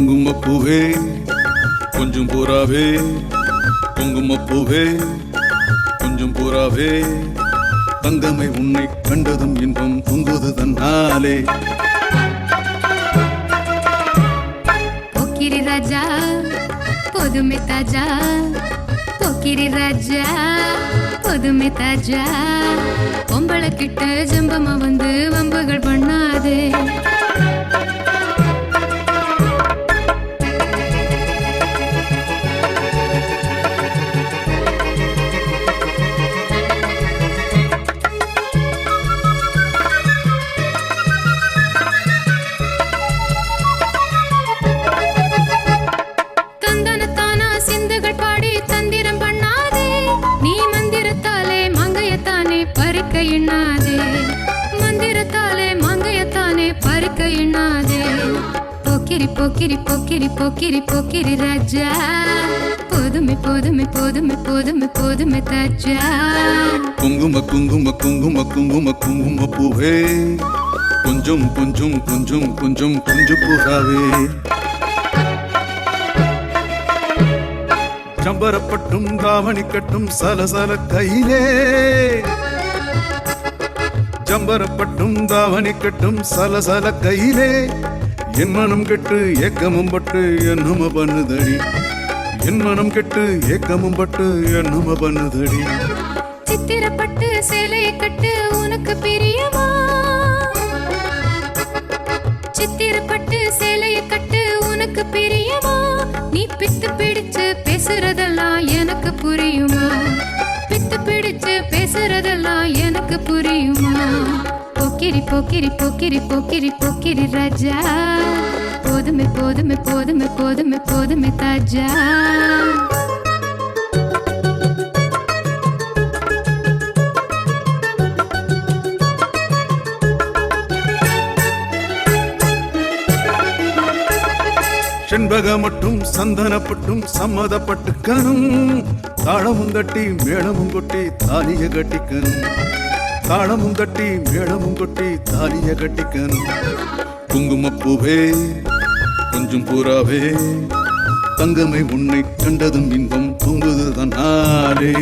குங்குமப்பூவே கொஞ்சம் பூராவே, குங்குமப்பூவே கொஞ்சம் பூராவே, தங்கமை உன்னை கண்டதும் இன்பம் பொங்குது தன்னாலே. போக்கிரி ராஜா பொதுமை தாஜா, போக்கிரி ராஜா பொதுமை தாஜா, பொம்பளை கிட்ட ஜம்பமா வந்து வம்புகள் பண்ணாதே. மந்திரத்தாலே மங்கையத்தானே பறிக்க எண்ணாதே. போக்கிரி போக்கிரி போக்கிரி போக்கிரி போக்கிரி ராஜா, போதுமை போதுமை போதுமை போதுமை போதுமை தாஜா. குங்கும குங்கும குங்கும குங்கும குங்கும பூவே கொஞ்சம் கொஞ்சம் கொஞ்சம் கொஞ்சம் கொஞ்சம் பூராவே, சம்பரப்பட்டும் தாவணி கட்டும் சலசல கையிலே, சம்பரப்பட்டும் தாவணி கட்டும் சலசல கையிலே, என் மனம் கெட்டு ஏக்கமும் பட்டு என்னும பண்ணுதடி, என் மனம் கெட்டு ஏக்கமும் பட்டு என்னும பண்ணுதடி. சித்திரப்பட்டு சேலையை கட்டு உனக்கு பிரியமா, சித்திரப்பட்டு சேலையை கட்டு உனக்கு பிரியமா, நீ பித்து பிடிச்சு பேசுறதெல்லாம் எனக்கு புரியுமா, பித்து பிடிச்சு பேசுறதெல்லாம் எனக்கு புரியுமா. போக்கிரி போக்கிரி போக்கிரி போக்கிரி போக்கிரி ராஜா, போதுமை போதுமை போதுமை போதுமை போதுமை தாஜா. செண்பக மட்டும் சந்தனப்பட்டும் சம்மதப்பட்டுக்கணும், தாளமும் தட்டி மேளமும் கொட்டி தாலிய கட்டிக்கணும், தாளமும் தட்டி மேளமும் கொட்டி தாலிய கட்டிக்கணும். குங்குமப்பூவே கொஞ்சம் பூராவே, தங்கமை உன்னை கண்டதும் இன்பம் பொங்குது தன்னாலே.